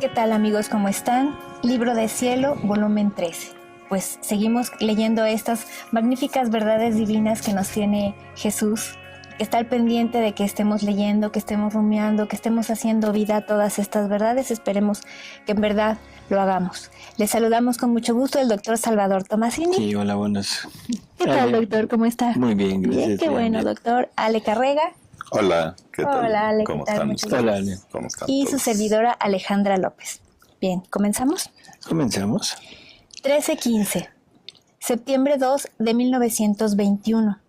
¿Qué tal, amigos? ¿Cómo están? Libro de Cielo, volumen 13. Pues seguimos leyendo estas magníficas verdades divinas que nos tiene Jesús, que está al pendiente de que estemos leyendo, que estemos rumiando, que estemos haciendo vida a todas estas verdades. Esperemos que en verdad lo hagamos. Les saludamos con mucho gusto el doctor Salvador Tomasini. Sí, hola, buenas. ¿Qué tal, doctor? ¿Cómo está? Muy bien, gracias. Bien, qué bueno, doctor. Ale Carrega. Hola, ¿qué tal? Hola, Ale, ¿Cómo ¿qué tal? están? Hola, Ale. ¿Cómo están Y todos? su servidora Alejandra López. Bien, ¿comenzamos? Comenzamos. 13-15, septiembre 2 de 1921.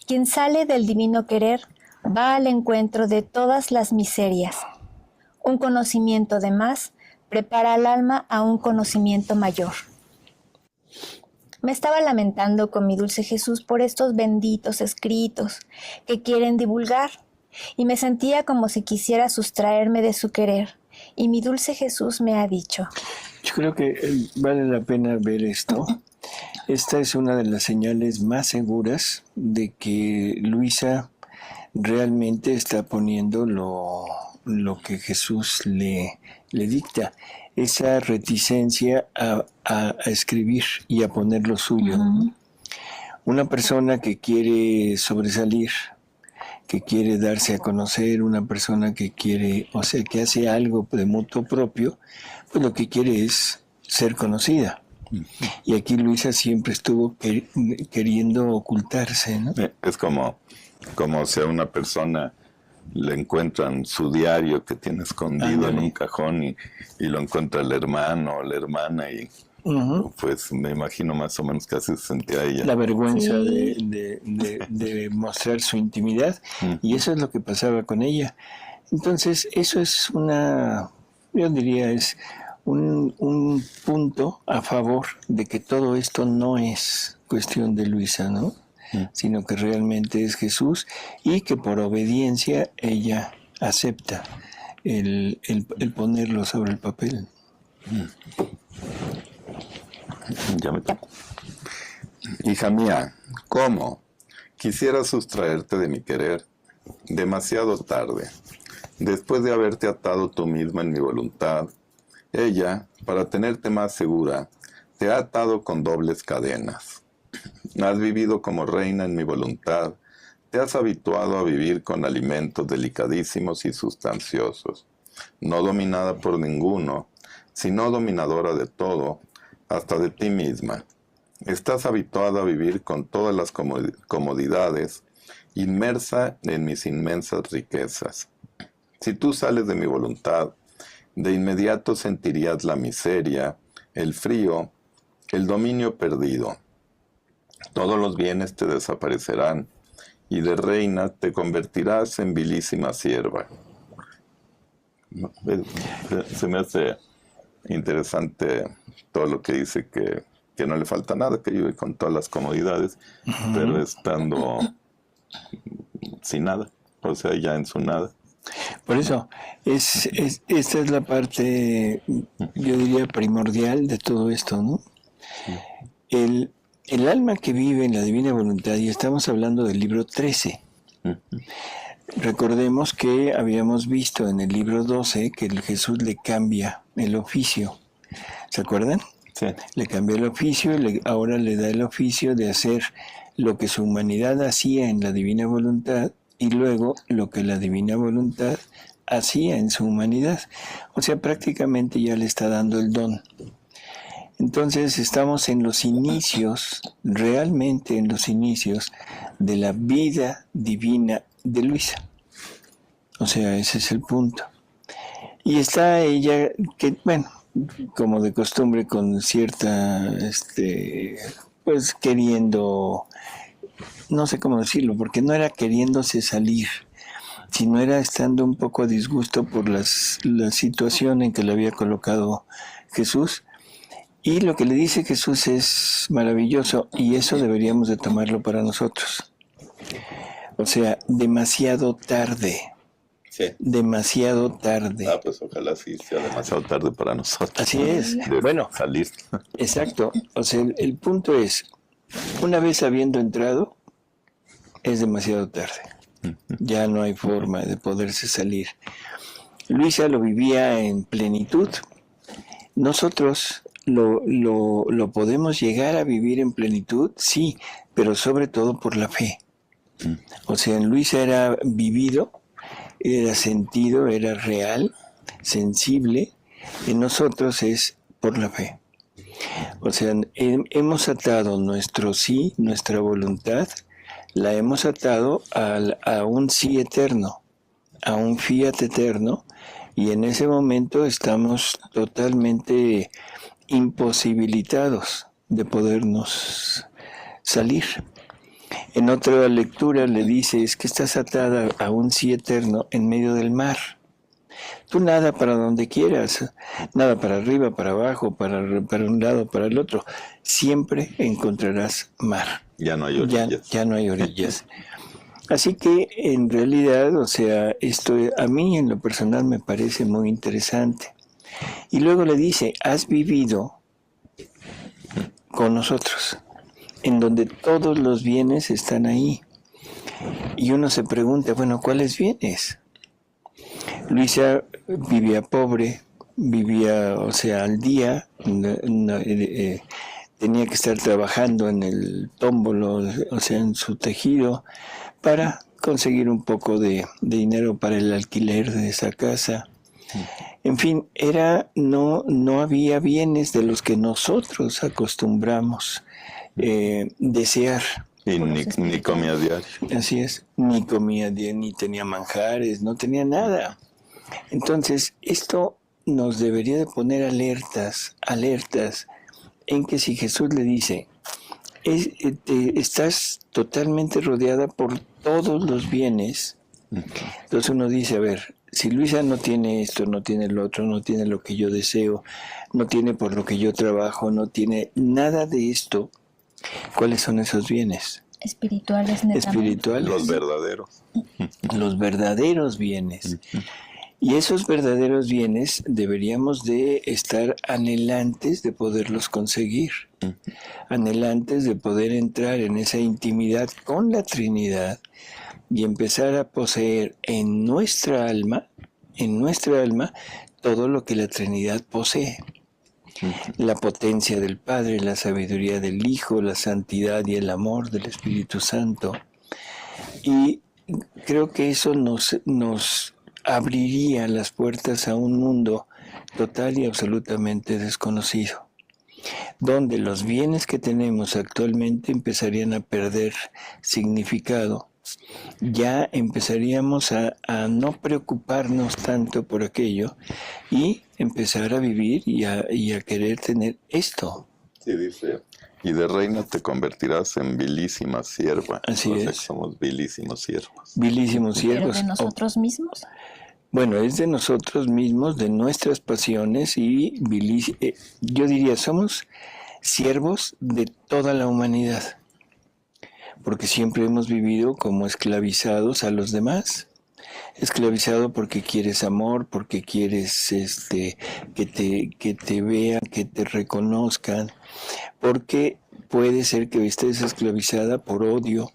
Quien sale del divino querer va al encuentro de todas las miserias. Un conocimiento de más prepara al alma a un conocimiento mayor. Me estaba lamentando con mi dulce Jesús por estos benditos escritos que quieren divulgar, y me sentía como si quisiera sustraerme de su querer. Y mi dulce Jesús me ha dicho: Yo creo que vale la pena ver esto. Esta es una de las señales más seguras de que Luisa realmente está poniendo lo que Jesús le dicta. Esa reticencia a escribir y a poner lo suyo. Uh-huh. Una persona que quiere sobresalir, que quiere darse a conocer, una persona que quiere, o sea, que hace algo de motu propio, pues lo que quiere es ser conocida. Y aquí Luisa siempre estuvo queriendo ocultarse, ¿no? Es como si a una persona le encuentran su diario que tiene escondido en un cajón y lo encuentra el hermano o la hermana y pues me imagino más o menos que así se sentía ella. La vergüenza Sí. de mostrar su intimidad, y eso es lo que pasaba con ella. Entonces eso es yo diría es un punto a favor de que todo esto no es cuestión de Luisa, ¿no? Sino que realmente es Jesús, y que por obediencia ella acepta el ponerlo sobre el papel. Ya me toco. Hija mía, ¿cómo? Quisiera sustraerte de mi querer demasiado tarde, después de haberte atado tú misma en mi voluntad. Ella, para tenerte más segura, te ha atado con dobles cadenas. Has vivido como reina en mi voluntad, te has habituado a vivir con alimentos delicadísimos y sustanciosos, no dominada por ninguno, sino dominadora de todo, hasta de ti misma. Estás habituada a vivir con todas las comodidades, inmersa en mis inmensas riquezas. Si tú sales de mi voluntad, de inmediato sentirías la miseria, el frío, el dominio perdido. Todos los bienes te desaparecerán, y de reina te convertirás en vilísima sierva. Se me hace interesante todo lo que dice, que no le falta nada, que vive con todas las comodidades, pero estando sin nada, o sea, ya en su nada. Por eso, esta es la parte, yo diría, primordial de todo esto, ¿no? El alma que vive en la divina voluntad, y estamos hablando del libro 13. Recordemos que habíamos visto en el libro 12 que Jesús le cambia el oficio. ¿Se acuerdan? Sí. Le cambia el oficio y ahora le da el oficio de hacer lo que su humanidad hacía en la divina voluntad, y luego lo que la divina voluntad hacía en su humanidad. O sea, prácticamente ya le está dando el don. Entonces estamos en los inicios, realmente en los inicios de la vida divina de Luisa. O sea, ese es el punto. Y está ella, que bueno, como de costumbre, con cierta, pues queriendo, no sé cómo decirlo, porque no era queriéndose salir, sino era estando un poco a disgusto por la situación en que le había colocado Jesús. Y lo que le dice Jesús es maravilloso, y eso deberíamos de tomarlo para nosotros. O sea, demasiado tarde. Sí. Demasiado tarde. Pues ojalá sí sea demasiado tarde para nosotros. Así es. Bueno, salir. Exacto. O sea, el punto es, una vez habiendo entrado, es demasiado tarde. Ya no hay forma de poderse salir. Luisa lo vivía en plenitud. Nosotros lo podemos llegar a vivir en plenitud, sí, pero sobre todo por la fe. O sea, en Luisa era vivido, era sentido, era real, sensible. En nosotros es por la fe. O sea, hemos atado nuestro sí, nuestra voluntad, la hemos atado a un sí eterno, a un fiat eterno, y en ese momento estamos totalmente imposibilitados de podernos salir. En otra lectura le dice, es que estás atada a un sí eterno en medio del mar. Tú nada para donde quieras, nada para arriba, para abajo, para un lado, para el otro. Siempre encontrarás mar. Ya no hay orillas. Ya no hay orillas. Así que en realidad, o sea, esto a mí en lo personal me parece muy interesante. Y luego le dice, has vivido con nosotros, en donde todos los bienes están ahí. Y uno se pregunta, bueno, ¿cuáles bienes? Luisa vivía pobre, vivía, o sea, al día, tenía que estar trabajando en el tómbolo, o sea, en su tejido, para conseguir un poco de dinero para el alquiler de esa casa. En fin, no había bienes de los que nosotros acostumbramos desear. Y ni comía diario. Así es, ni comía diario, ni tenía manjares, no tenía nada. Entonces, esto nos debería de poner alertas en que si Jesús le dice, estás totalmente rodeada por todos los bienes, entonces uno dice, a ver, si Luisa no tiene esto, no tiene lo otro, no tiene lo que yo deseo, no tiene por lo que yo trabajo, no tiene nada de esto, ¿cuáles son esos bienes? Espirituales, netamente. Espirituales. Los verdaderos. Los verdaderos bienes. Y esos verdaderos bienes deberíamos de estar anhelantes de poderlos conseguir, anhelantes de poder entrar en esa intimidad con la Trinidad y empezar a poseer en nuestra alma, todo lo que la Trinidad posee. La potencia del Padre, la sabiduría del Hijo, la santidad y el amor del Espíritu Santo. Y creo que eso nos abriría las puertas a un mundo total y absolutamente desconocido, donde los bienes que tenemos actualmente empezarían a perder significado. Ya empezaríamos a no preocuparnos tanto por aquello y empezar a vivir y a querer tener esto. Sí, dice. Y de reina te convertirás en vilísima sierva. Así es. Somos vilísimos siervos. Vilísimos siervos. ¿Pero de nosotros mismos? Bueno, es de nosotros mismos, de nuestras pasiones y yo diría, somos siervos de toda la humanidad, porque siempre hemos vivido como esclavizados a los demás. Esclavizado porque quieres amor, porque quieres que te vean, que te reconozcan, porque puede ser que estés esclavizada por odio,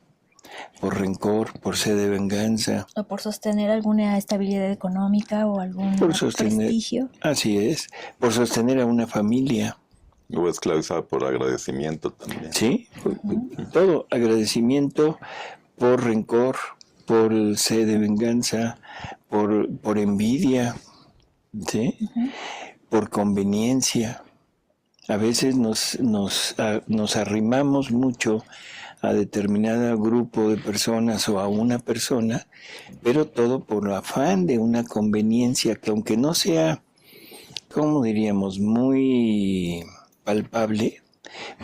por rencor, por sed de venganza. O por sostener alguna estabilidad económica o algún prestigio. Así es, por sostener a una familia. O esclavizada por agradecimiento también. Sí, todo, agradecimiento, por rencor, por sed de venganza, por envidia, ¿sí? Por conveniencia. A veces nos arrimamos mucho a determinado grupo de personas o a una persona, pero todo por afán de una conveniencia que, aunque no sea, ¿cómo diríamos?, muy palpable,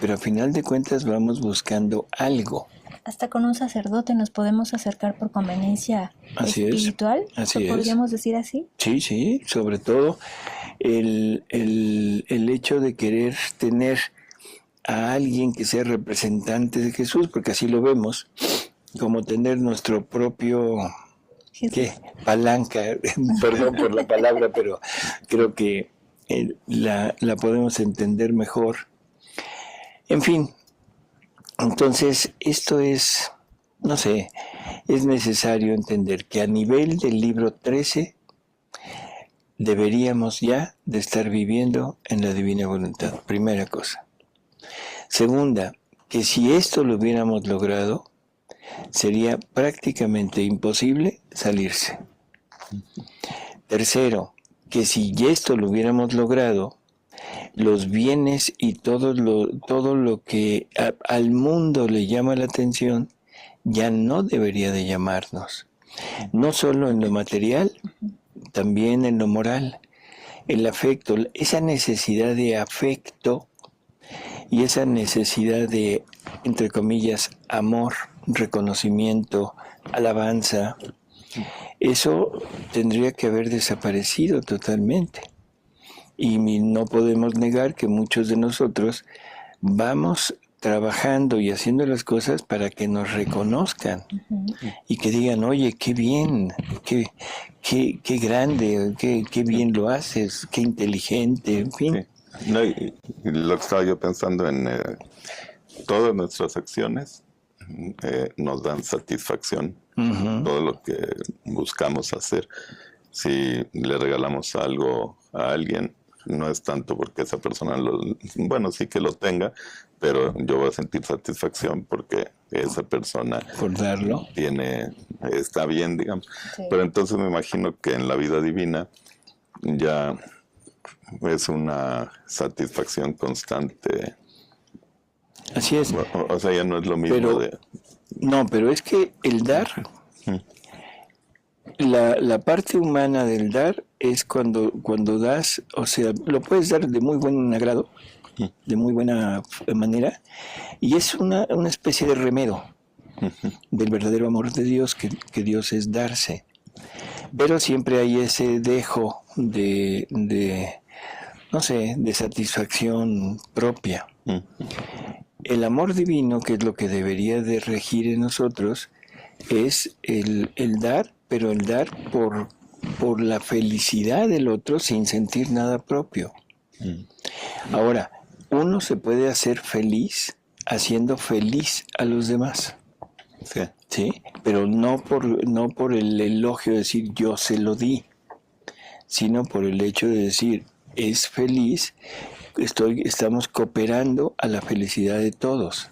pero a final de cuentas vamos buscando algo. Hasta con un sacerdote nos podemos acercar por conveniencia espiritual. Así es. ¿Podríamos decir así? Sí, sobre todo el hecho de querer tener a alguien que sea representante de Jesús, porque así lo vemos, como tener nuestro propio palanca, perdón por la palabra, pero creo que la podemos entender mejor. En fin, entonces esto es, no sé, es necesario entender que a nivel del libro 13, deberíamos ya de estar viviendo en la divina voluntad. Primera cosa. Segunda, que si esto lo hubiéramos logrado, sería prácticamente imposible salirse. Tercero, que si esto lo hubiéramos logrado, los bienes y todo lo que al mundo le llama la atención ya no debería de llamarnos. No solo en lo material, también en lo moral. El afecto, esa necesidad de afecto y esa necesidad de, entre comillas, amor, reconocimiento, alabanza, eso tendría que haber desaparecido totalmente. Y no podemos negar que muchos de nosotros vamos trabajando y haciendo las cosas para que nos reconozcan y que digan, oye, qué bien, qué grande, qué bien lo haces, qué inteligente, en fin. Sí. No, y lo que estaba yo pensando en todas nuestras acciones nos dan satisfacción. Todo lo que buscamos hacer. Si le regalamos algo a alguien, no es tanto porque esa persona bueno, sí que lo tenga, pero yo voy a sentir satisfacción porque esa persona por darlo está bien, digamos. Sí. Pero entonces me imagino que en la vida divina ya es una satisfacción constante. Así es. O sea, ya no es lo mismo No, pero es que el dar, la parte humana del dar es cuando das, o sea, lo puedes dar de muy buen agrado, de muy buena manera, y es una especie de remedio del verdadero amor de Dios, que Dios es darse. Pero siempre hay ese dejo de no sé, de satisfacción propia. El amor divino, que es lo que debería de regir en nosotros, es el dar, pero el dar por la felicidad del otro sin sentir nada propio. Ahora, uno se puede hacer feliz haciendo feliz a los demás. Sí. ¿Sí? Pero no por el elogio de decir yo se lo di, sino por el hecho de decir es feliz, estamos cooperando a la felicidad de todos.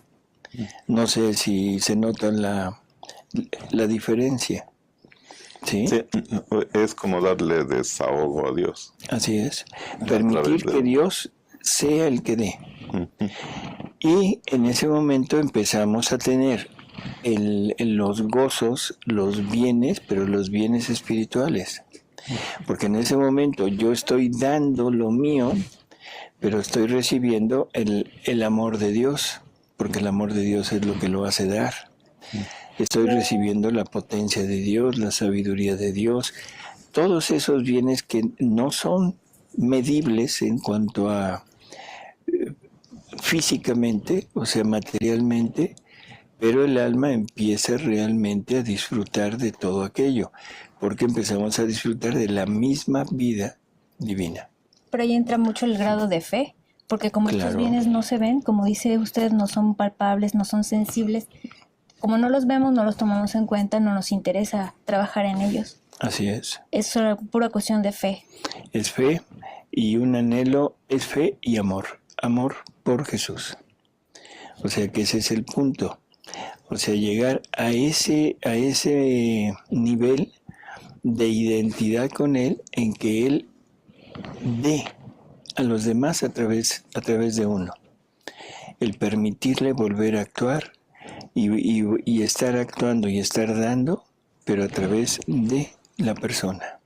No sé si se nota la diferencia. ¿Sí? Sí, es como darle desahogo a Dios. Así es. Permitir que Dios sea el que dé. Y en ese momento empezamos a tener los gozos, los bienes, pero los bienes espirituales. Porque en ese momento yo estoy dando lo mío, pero estoy recibiendo el amor de Dios, porque el amor de Dios es lo que lo hace dar. Estoy recibiendo la potencia de Dios, la sabiduría de Dios, todos esos bienes que no son medibles en cuanto a físicamente, o sea, materialmente, pero el alma empieza realmente a disfrutar de todo aquello, porque empezamos a disfrutar de la misma vida divina. Pero ahí entra mucho el grado de fe, porque como estos bienes no se ven, como dice usted, no son palpables, no son sensibles, como no los vemos, no los tomamos en cuenta, no nos interesa trabajar en ellos. Así es. Es una pura cuestión de fe. Es fe y un anhelo, es fe y amor. Amor por Jesús. O sea que ese es el punto. O sea, llegar a ese nivel de identidad con Él en que Él dé a los demás a través de uno. El permitirle volver a actuar y estar actuando y estar dando, pero a través de la persona.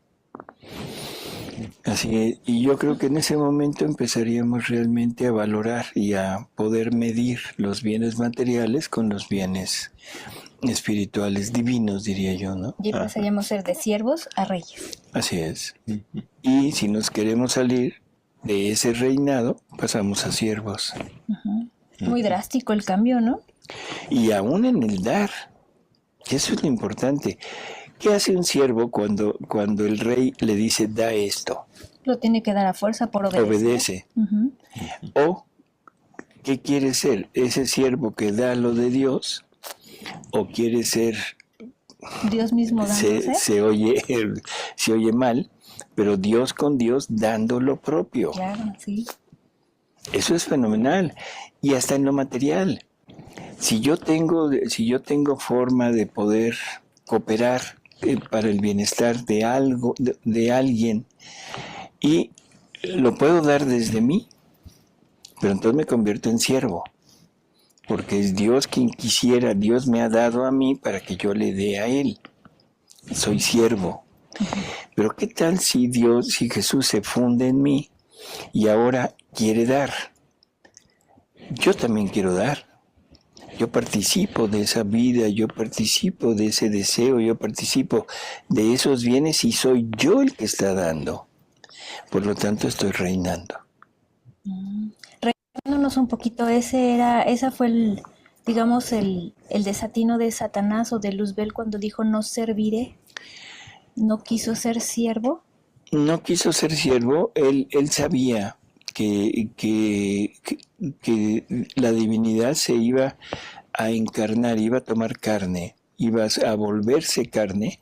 Así es, y yo creo que en ese momento empezaríamos realmente a valorar y a poder medir los bienes materiales con los bienes espirituales, divinos, diría yo, ¿no? Y pasaríamos a ser de siervos a reyes. Así es. Y si nos queremos salir de ese reinado, pasamos a siervos. Muy drástico el cambio, ¿no? Y aún en el dar, que eso es lo importante. ¿Qué hace un siervo cuando el rey le dice, da esto? Lo tiene que dar a fuerza por obedecer. Obedece. O, ¿qué quiere ser? ¿Ese siervo que da lo de Dios? ¿O quiere ser... Dios mismo dándose? Se oye mal, pero Dios con Dios dando lo propio. Claro, sí. Eso es fenomenal. Y hasta en lo material. Si yo tengo forma de poder cooperar para el bienestar de algo, de alguien, y lo puedo dar desde mí, pero entonces me convierto en siervo, porque es Dios quien quisiera, Dios me ha dado a mí para que yo le dé a Él. Soy siervo. Pero ¿qué tal si Jesús se funde en mí y ahora quiere dar? Yo también quiero dar. Yo participo de esa vida, yo participo de ese deseo, yo participo de esos bienes y soy yo el que está dando. Por lo tanto, estoy reinando. Recuérdanos un poquito, esa fue el desatino de Satanás o de Luzbel cuando dijo no serviré, no quiso ser siervo. No quiso ser siervo, él sabía que la divinidad se iba a encarnar, iba a tomar carne, iba a volverse carne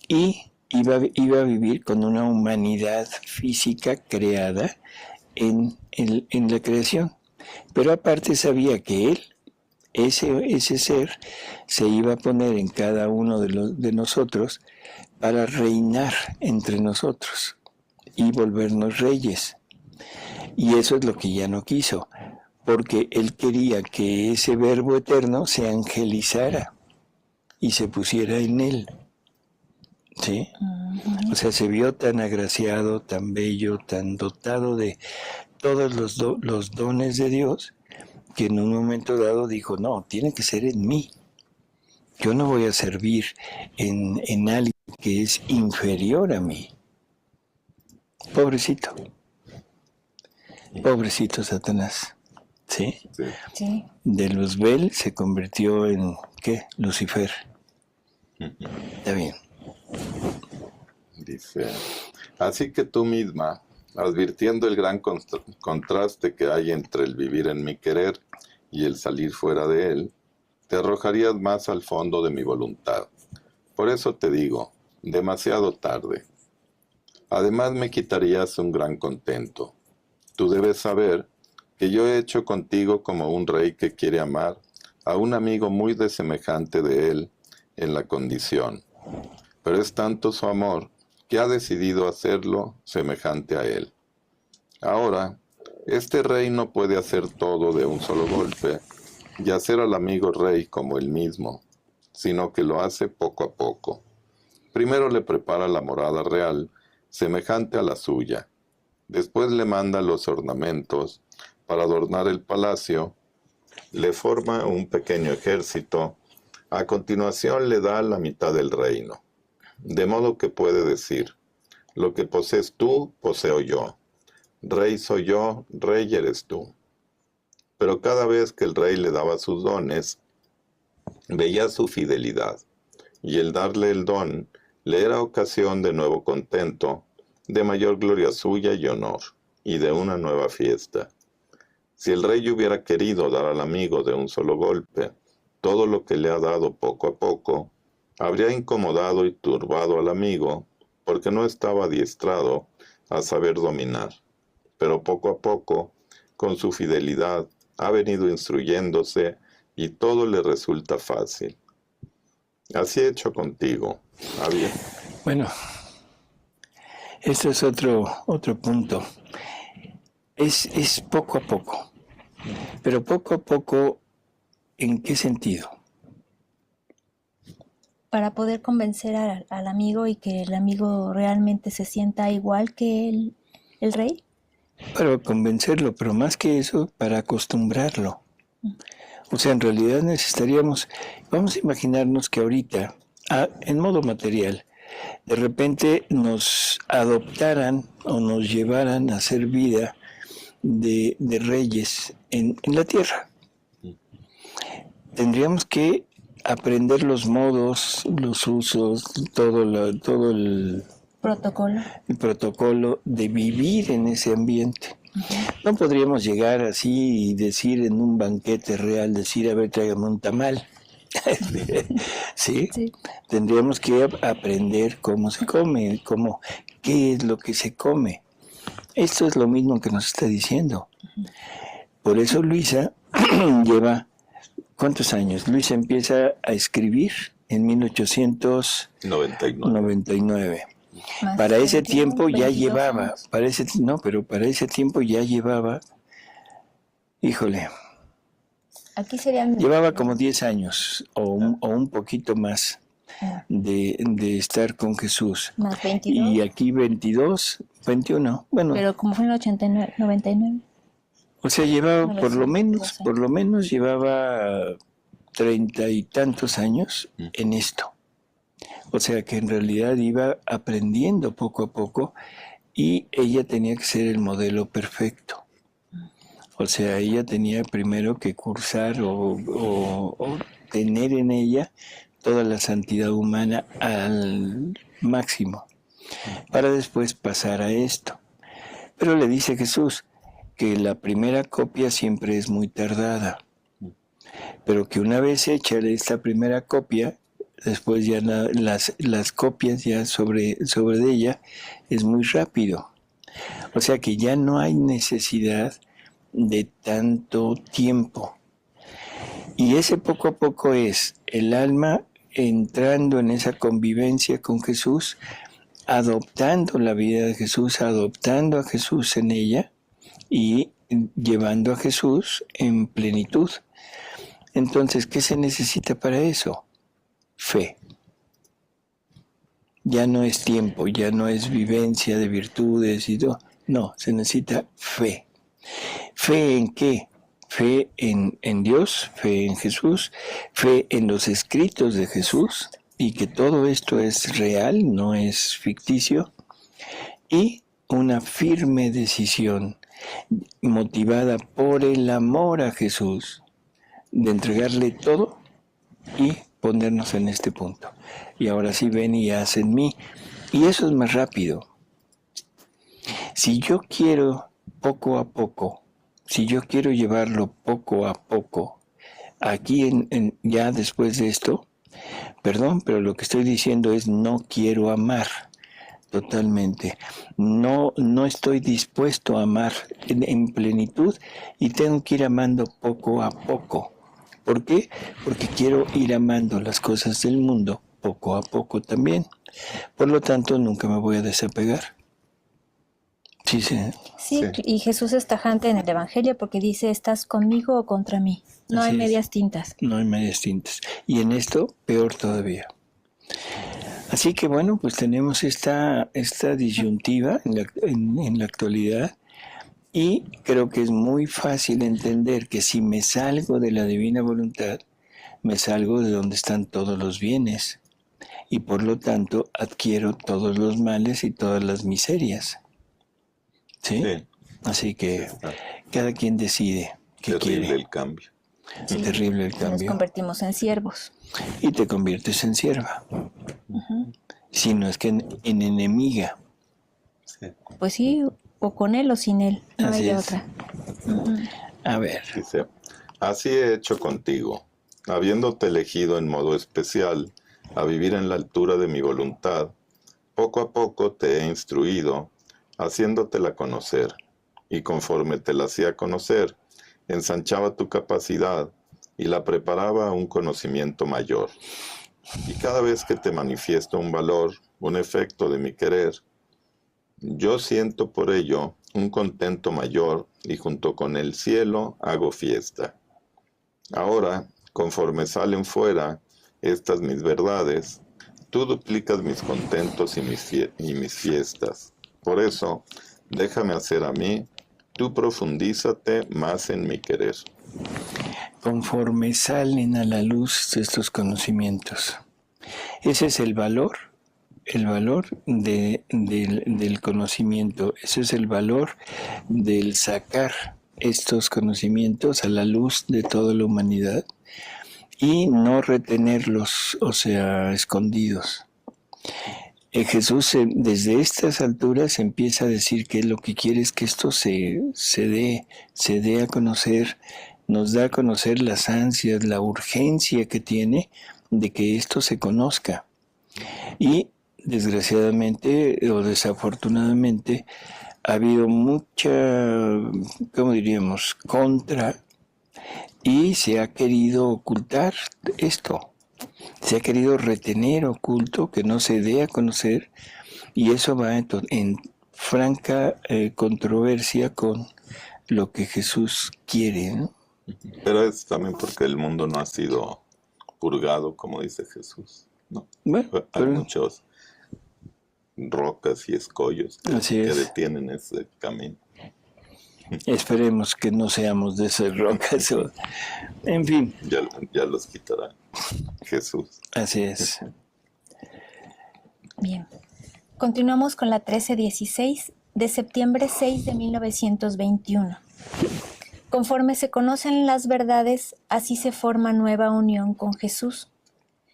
y iba a vivir con una humanidad física creada en la creación. Pero aparte sabía que él, ese ser, se iba a poner en cada uno de nosotros para reinar entre nosotros y volvernos reyes. Y eso es lo que ya no quiso, porque él quería que ese verbo eterno se angelizara y se pusiera en él. ¿Sí? O sea, se vio tan agraciado, tan bello, tan dotado de todos los dones de Dios, que en un momento dado dijo, no, tiene que ser en mí. Yo no voy a servir en alguien que es inferior a mí. Pobrecito. Pobrecito Satanás. ¿Sí? Sí. De Luzbel se convirtió en, ¿qué? Lucifer. Está bien. Dice, así que tú misma, advirtiendo el gran contraste que hay entre el vivir en mi querer y el salir fuera de él, te arrojarías más al fondo de mi voluntad. Por eso te digo, demasiado tarde. Además me quitarías un gran contento. Tú debes saber que yo he hecho contigo como un rey que quiere amar a un amigo muy desemejante de él en la condición. Pero es tanto su amor que ha decidido hacerlo semejante a él. Ahora, este rey no puede hacer todo de un solo golpe y hacer al amigo rey como él mismo, sino que lo hace poco a poco. Primero le prepara la morada real, semejante a la suya. Después le manda los ornamentos para adornar el palacio, le forma un pequeño ejército, a continuación le da la mitad del reino. De modo que puede decir, lo que posees tú, poseo yo. Rey soy yo, rey eres tú. Pero cada vez que el rey le daba sus dones, veía su fidelidad, y el darle el don le era ocasión de nuevo contento, de mayor gloria suya y honor, y de una nueva fiesta. Si el rey hubiera querido dar al amigo de un solo golpe todo lo que le ha dado poco a poco, habría incomodado y turbado al amigo, porque no estaba adiestrado a saber dominar. Pero poco a poco, con su fidelidad, ha venido instruyéndose y todo le resulta fácil. Así he hecho contigo, Javier. Bueno, este es otro punto. Es poco a poco. Pero poco a poco, ¿en qué sentido? Para poder convencer al amigo y que el amigo realmente se sienta igual que el rey. Para convencerlo, pero más que eso, para acostumbrarlo. O sea, en realidad necesitaríamos, vamos a imaginarnos que ahorita, en modo material, de repente nos adoptaran o nos llevaran a hacer vida de reyes en la tierra. Tendríamos que aprender los modos, los usos, todo el protocolo de vivir en ese ambiente. No podríamos llegar así y decir en un banquete real, decir, a ver, tráigame un tamal. ¿Sí? Sí. Tendríamos que aprender cómo se come, qué es lo que se come. Esto es lo mismo que nos está diciendo. Por eso Luisa lleva, ¿cuántos años? Luisa empieza a escribir en 1899. Más Para ese 21, tiempo ya 22 llevaba, años. para ese tiempo ya llevaba, híjole, Aquí serían llevaba como 10 años o un poquito más de estar con Jesús. más 22. Y aquí 22, 21, bueno, Pero como fue en el 89, 99. o sea, llevaba por lo 912. menos llevaba 30 y tantos años en esto. O sea que en realidad iba aprendiendo poco a poco y ella tenía que ser el modelo perfecto. O sea, ella tenía primero que cursar o tener en ella toda la santidad humana al máximo, para después pasar a esto. Pero le dice Jesús que la primera copia siempre es muy tardada, pero que una vez hecha esta primera copia, después ya las copias ya sobre ella es muy rápido. O sea que ya no hay necesidad de tanto tiempo. Y ese poco a poco es el alma entrando en esa convivencia con Jesús, adoptando la vida de Jesús, adoptando a Jesús en ella y llevando a Jesús en plenitud. Entonces, ¿qué se necesita para eso? Fe. Ya no es tiempo, ya no es vivencia de virtudes y todo. No, se necesita fe. ¿Fe en qué? Fe en Dios, fe en Jesús, fe en los escritos de Jesús y que todo esto es real, no es ficticio, y una firme decisión motivada por el amor a Jesús de entregarle todo y ponernos en este punto. Y ahora sí ven y haz en mí. Y eso es más rápido. Si yo quiero poco a poco, si yo quiero llevarlo poco a poco, aquí ya después de esto, perdón, pero lo que estoy diciendo es no quiero amar totalmente. No estoy dispuesto a amar en plenitud y tengo que ir amando poco a poco. ¿Por qué? Porque quiero ir amando las cosas del mundo poco a poco también. Por lo tanto, nunca me voy a desapegar. Sí, sí. Sí, y Jesús es tajante en el Evangelio porque dice, ¿estás conmigo o contra mí? No Así hay es. medias tintas. No hay medias tintas. Y en esto, peor todavía. Así que bueno, pues tenemos esta disyuntiva en la actualidad y creo que es muy fácil entender que si me salgo de la divina voluntad, me salgo de donde están todos los bienes y por lo tanto adquiero todos los males y todas las miserias. ¿Sí? Sí. Así que cada quien decide qué Terrible quiere. el cambio. Sí. Terrible el Nos cambio. convertimos en siervos. Y te conviertes en sierva. Si no es que en enemiga. Sí. Pues sí, o con él o sin él. No Así hay de es. otra. A ver. Dice, así he hecho contigo, habiéndote elegido en modo especial a vivir en la altura de mi voluntad, poco a poco te he instruido, haciéndotela conocer, y conforme te la hacía conocer, ensanchaba tu capacidad y la preparaba a un conocimiento mayor. Y cada vez que te manifiesto un valor, un efecto de mi querer, yo siento por ello un contento mayor y junto con el cielo hago fiesta. Ahora, conforme salen fuera estas mis verdades, tú duplicas mis contentos y mis fiestas. Por eso, déjame hacer a mí, tú profundízate más en mi querer. Conforme salen a la luz estos conocimientos. Ese es el valor del conocimiento. Ese es el valor del sacar estos conocimientos a la luz de toda la humanidad y no retenerlos, o sea, escondidos. Jesús desde estas alturas empieza a decir que lo que quiere es que esto se dé a conocer nos da a conocer las ansias, la urgencia que tiene de que esto se conozca. Y desgraciadamente o desafortunadamente ha habido mucha, ¿cómo diríamos?, contra, y se ha querido ocultar esto. Se ha querido retener oculto, que no se dé a conocer, y eso va en franca controversia con lo que Jesús quiere, ¿no? Pero es también porque el mundo no ha sido purgado, como dice Jesús, ¿no? Bueno, Hay pero muchas rocas y escollos así que es. detienen ese camino. Esperemos que no seamos de esas rocas. En fin, Ya los quitará Jesús. así es. Bien. Continuamos con la 1316 de septiembre 6 de 1921. Conforme se conocen las verdades, así se forma nueva unión con Jesús.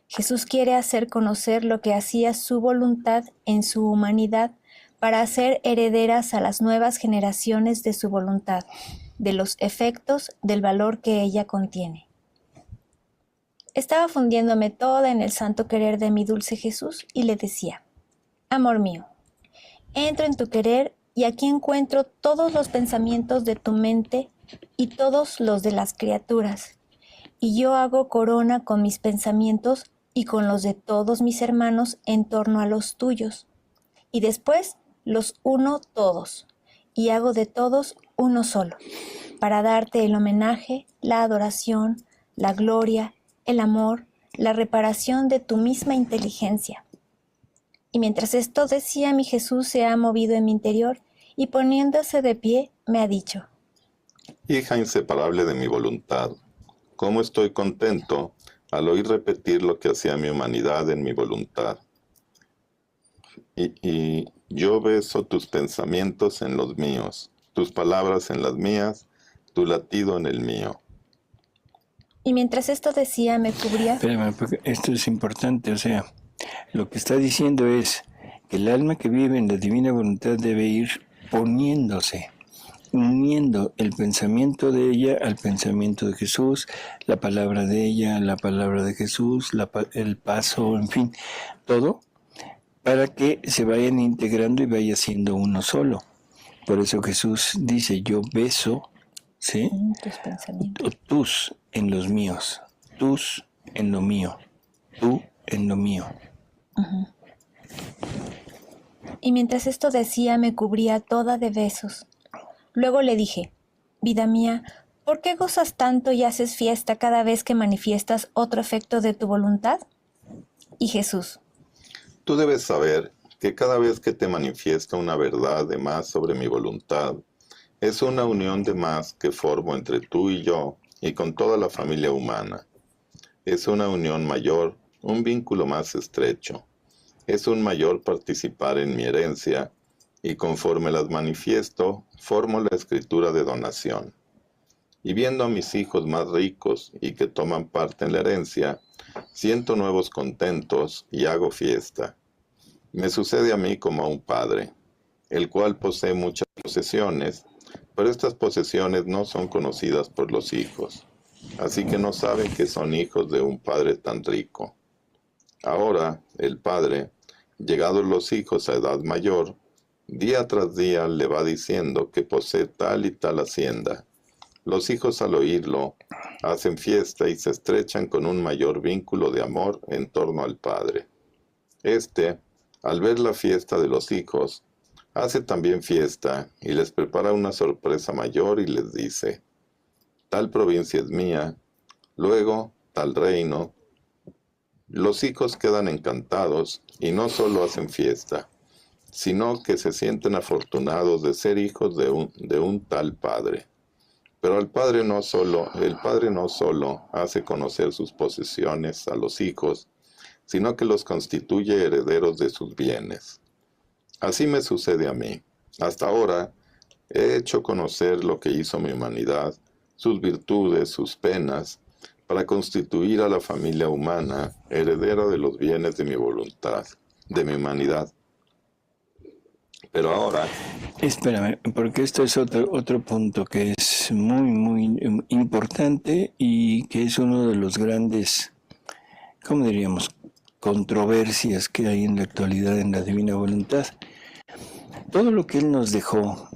Jesús quiere hacer conocer lo que hacía su voluntad en su humanidad para hacer herederas a las nuevas generaciones de su voluntad, de los efectos del valor que ella contiene. Estaba fundiéndome toda en el santo querer de mi dulce Jesús y le decía: amor mío, entro en tu querer y aquí encuentro todos los pensamientos de tu mente y todos los de las criaturas, y yo hago corona con mis pensamientos y con los de todos mis hermanos en torno a los tuyos, y después los uno todos, y hago de todos uno solo, para darte el homenaje, la adoración, la gloria, el amor, la reparación de tu misma inteligencia. Y mientras esto decía, mi Jesús se ha movido en mi interior y poniéndose de pie me ha dicho: Hija inseparable de mi voluntad, cómo estoy contento al oír repetir lo que hacía mi humanidad en mi voluntad. Y yo beso tus pensamientos en los míos, tus palabras en las mías, tu latido en el mío. Y mientras esto decía, me cubría. Espérame, porque esto es importante, o sea, lo que está diciendo es que el alma que vive en la divina voluntad debe ir poniéndose, uniendo el pensamiento de ella al pensamiento de Jesús, la palabra de ella a la palabra de Jesús, el paso, en fin, todo, para que se vayan integrando y vaya siendo uno solo. Por eso Jesús dice: yo beso, ¿sí?, Tus pensamientos. tus en los míos, tus en lo mío, tú en lo mío. Uh-huh. Y mientras esto decía, me cubría toda de besos. Luego le dije: vida mía, ¿por qué gozas tanto y haces fiesta cada vez que manifiestas otro efecto de tu voluntad? Y Jesús: Tú debes saber que cada vez que te manifiesto una verdad de más sobre mi voluntad, es una unión de más que formo entre tú y yo y con toda la familia humana. Es una unión mayor, un vínculo más estrecho. Es un mayor participar en mi herencia, y conforme las manifiesto, formo la escritura de donación. Y viendo a mis hijos más ricos y que toman parte en la herencia, siento nuevos contentos y hago fiesta. Me sucede a mí como a un padre, el cual posee muchas posesiones, pero estas posesiones no son conocidas por los hijos, así que no saben que son hijos de un padre tan rico. Ahora, el padre, llegados los hijos a edad mayor, día tras día le va diciendo que posee tal y tal hacienda. Los hijos, al oírlo, hacen fiesta y se estrechan con un mayor vínculo de amor en torno al padre. Este, al ver la fiesta de los hijos, hace también fiesta y les prepara una sorpresa mayor y les dice: tal provincia es mía, luego tal reino. Los hijos quedan encantados y no solo hacen fiesta, sino que se sienten afortunados de ser hijos de un tal padre. Pero el padre no solo hace conocer sus posesiones a los hijos, sino que los constituye herederos de sus bienes. Así me sucede a mí. Hasta ahora he hecho conocer lo que hizo mi humanidad, sus virtudes, sus penas, para constituir a la familia humana heredera de los bienes de mi voluntad, de mi humanidad. Pero ahora, Espérame, porque esto es otro punto que es muy importante y que es uno de los grandes, ¿cómo diríamos?, controversias que hay en la actualidad en la divina voluntad. Todo lo que Él nos dejó,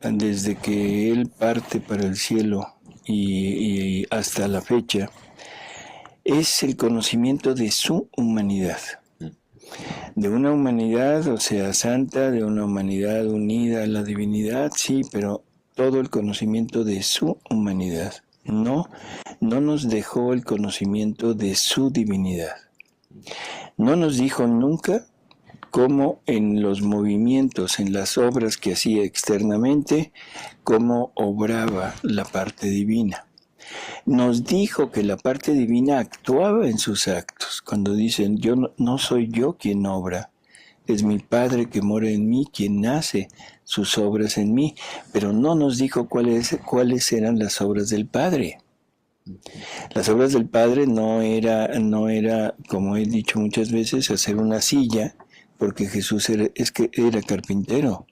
desde que Él parte para el cielo y hasta la fecha, es el conocimiento de su humanidad. De una humanidad, o sea, santa, de una humanidad unida a la divinidad, sí, pero todo el conocimiento de su humanidad. No nos dejó el conocimiento de su divinidad. No nos dijo nunca cómo en los movimientos, en las obras que hacía externamente, cómo obraba la parte divina. Nos dijo que la parte divina actuaba en sus actos. Cuando dicen, no soy yo quien obra, es mi Padre que mora en mí quien hace sus obras en mí. Pero no nos dijo cuáles eran las obras del Padre. Las obras del Padre no era, como he dicho muchas veces, hacer una silla, porque Jesús era carpintero.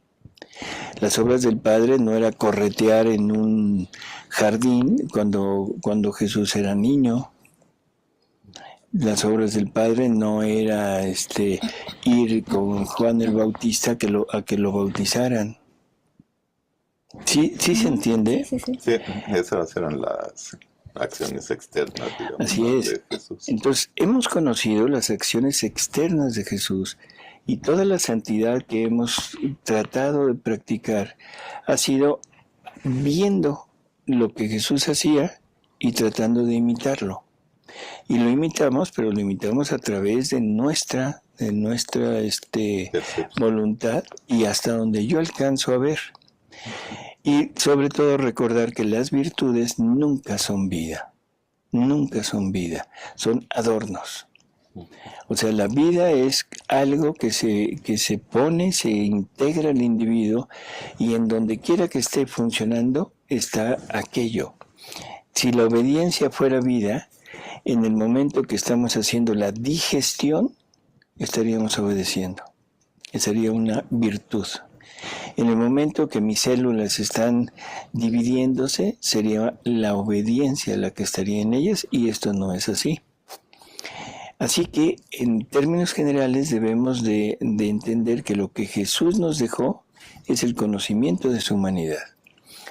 Las obras del Padre no era corretear en un jardín cuando Jesús era niño. Las obras del Padre no era ir con Juan el Bautista a que lo bautizaran. ¿Sí se entiende? Sí. sí, esas eran las acciones externas, digamos, Así ¿no? es. De Jesús. Entonces, hemos conocido las acciones externas de Jesús y toda la santidad que hemos tratado de practicar ha sido viendo lo que Jesús hacía y tratando de imitarlo. Y lo imitamos, pero lo imitamos a través de nuestra voluntad y hasta donde yo alcanzo a ver. Y sobre todo recordar que las virtudes nunca son vida. Nunca son vida, son adornos. O sea, la vida es algo que se pone, se integra al individuo y en donde quiera que esté funcionando está aquello. Si la obediencia fuera vida, en el momento que estamos haciendo la digestión, estaríamos obedeciendo. Sería una virtud. En el momento que mis células están dividiéndose, sería la obediencia la que estaría en ellas y esto no es así. Así que, en términos generales, debemos de entender que lo que Jesús nos dejó es el conocimiento de su humanidad.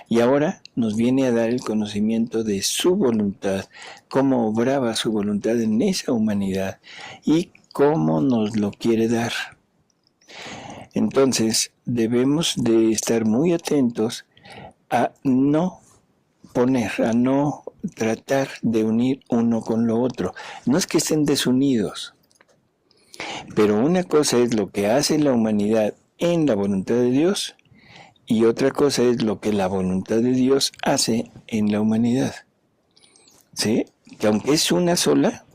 Y ahora nos viene a dar el conocimiento de su voluntad, cómo obraba su voluntad en esa humanidad y cómo nos lo quiere dar. Entonces, debemos de estar muy atentos a no tratar de unir uno con lo otro. No es que estén desunidos, pero una cosa es lo que hace la humanidad en la voluntad de Dios y otra cosa es lo que la voluntad de Dios hace en la humanidad. ¿Sí? Que aunque es una sola,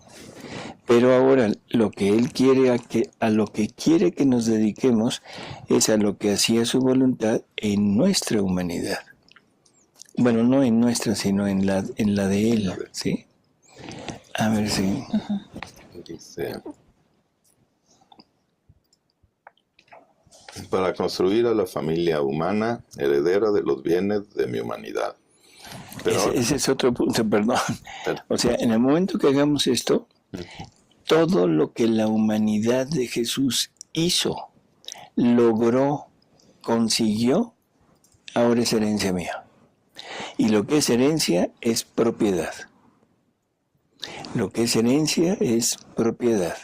pero ahora lo que Él quiere a lo que quiere que nos dediquemos es a lo que hacía su voluntad en nuestra humanidad. Bueno, no en nuestra, sino en la de Él, ¿sí? A ver si... Dice, para construir a la familia humana, heredera de los bienes de mi humanidad. Pero, ese es otro punto, perdón. O sea, en el momento que hagamos esto, todo lo que la humanidad de Jesús hizo, logró, consiguió, ahora es herencia mía. Y lo que es herencia es propiedad. Lo que es herencia es propiedad.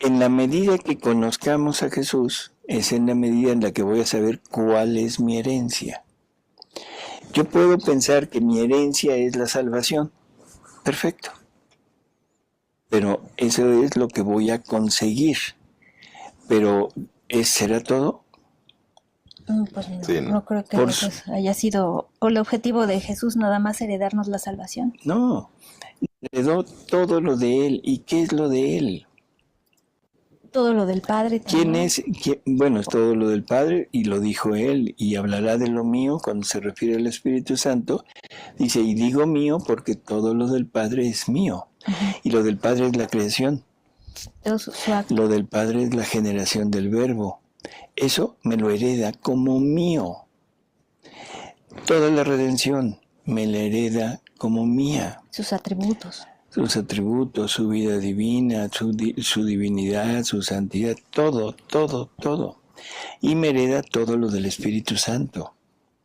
En la medida que conozcamos a Jesús, es en la medida en la que voy a saber cuál es mi herencia. Yo puedo pensar que mi herencia es la salvación. Perfecto. Pero eso es lo que voy a conseguir. Pero, ¿será todo? Pues no, sí, no creo que haya sido o el objetivo de Jesús nada más heredarnos la salvación. No, heredó todo lo de Él. ¿Y qué es lo de Él? Todo lo del Padre también. ¿Quién es? Bueno, es todo lo del Padre y lo dijo Él y hablará de lo mío cuando se refiere al Espíritu Santo. Dice, y digo mío porque todo lo del Padre es mío. Y lo del Padre es la creación. Todo su acto. Lo del Padre es la generación del Verbo. eso me lo hereda como mío. Toda la redención me la hereda como mía. Sus atributos. Sus atributos, su vida divina, su divinidad, su santidad, todo, todo, todo. Y me hereda todo lo del Espíritu Santo.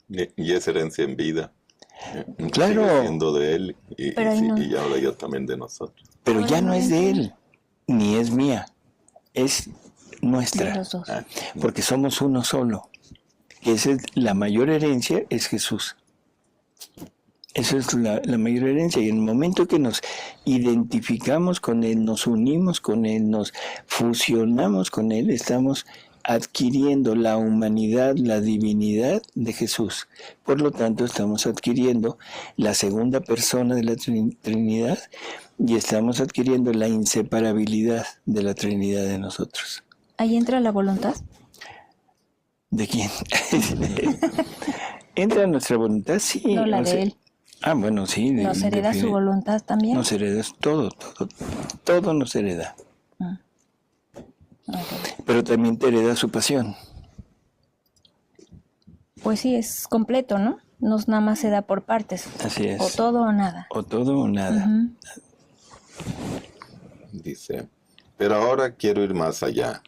Y es herencia en vida. Claro. Sigue siendo de Él y ahora ya también de nosotros. Pero ya no es de Él, ni es mía, es nuestra. De los dos. Porque somos uno solo. Esa es la mayor herencia, es Jesús. Esa es la mayor herencia. Y en el momento que nos identificamos con Él, nos unimos con Él, nos fusionamos con Él, estamos adquiriendo la humanidad, la divinidad de Jesús. Por lo tanto, estamos adquiriendo la segunda persona de la Trinidad y estamos adquiriendo la inseparabilidad de la Trinidad de nosotros. ¿Ahí entra la voluntad? ¿De quién? ¿Entra nuestra voluntad? Sí. No, la de Él. Ah, bueno, sí. ¿Nos hereda su voluntad también? Nos hereda todo nos hereda. Okay. Pero también te hereda su pasión. Pues sí, es completo, ¿no? No nada más se da por partes. Así es. O todo o nada. O todo o nada. Uh-huh. Dice, pero ahora quiero ir más allá.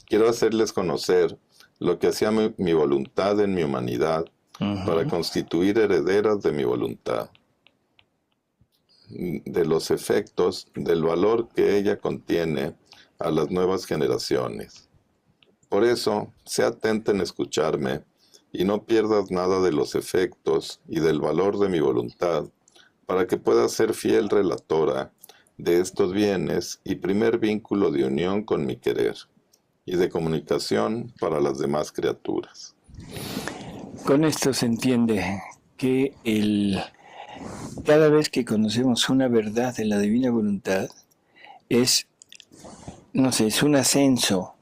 Quiero hacerles conocer lo que hacía mi voluntad en mi humanidad, para constituir herederas de mi voluntad, de los efectos, del valor que ella contiene a las nuevas generaciones. Por eso, sé atenta en escucharme y no pierdas nada de los efectos y del valor de mi voluntad, para que puedas ser fiel relatora de estos bienes y primer vínculo de unión con mi querer y de comunicación para las demás criaturas. Con esto se entiende que cada vez que conocemos una verdad de la divina voluntad, es un ascenso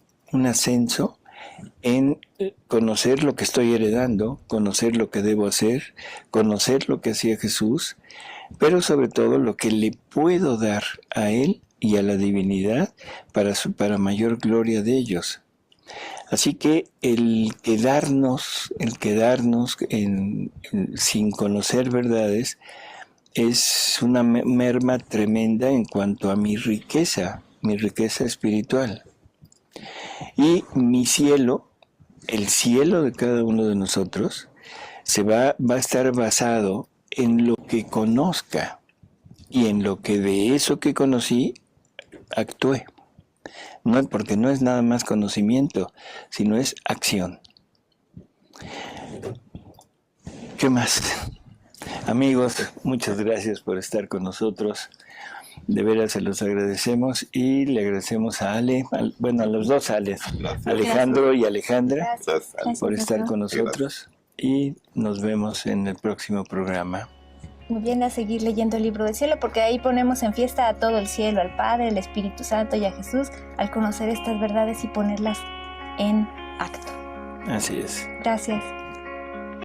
en conocer lo que estoy heredando, conocer lo que debo hacer, conocer lo que hacía Jesús, pero sobre todo lo que le puedo dar a Él y a la divinidad para mayor gloria de ellos. Así que el quedarnos sin conocer verdades es una merma tremenda en cuanto a mi riqueza espiritual. Y mi cielo, el cielo de cada uno de nosotros, va a estar basado en lo que conozca y en lo que de eso que conocí actué. No, porque no es nada más conocimiento, sino es acción. ¿Qué más? Amigos, muchas gracias por estar con nosotros. De veras se los agradecemos y le agradecemos a Ale, a los dos Ales, Alejandro y Alejandra, por estar con nosotros y nos vemos en el próximo programa. Muy bien, a seguir leyendo el libro del cielo, porque ahí ponemos en fiesta a todo el cielo, al Padre, al Espíritu Santo y a Jesús, al conocer estas verdades y ponerlas en acto. Así es. Gracias.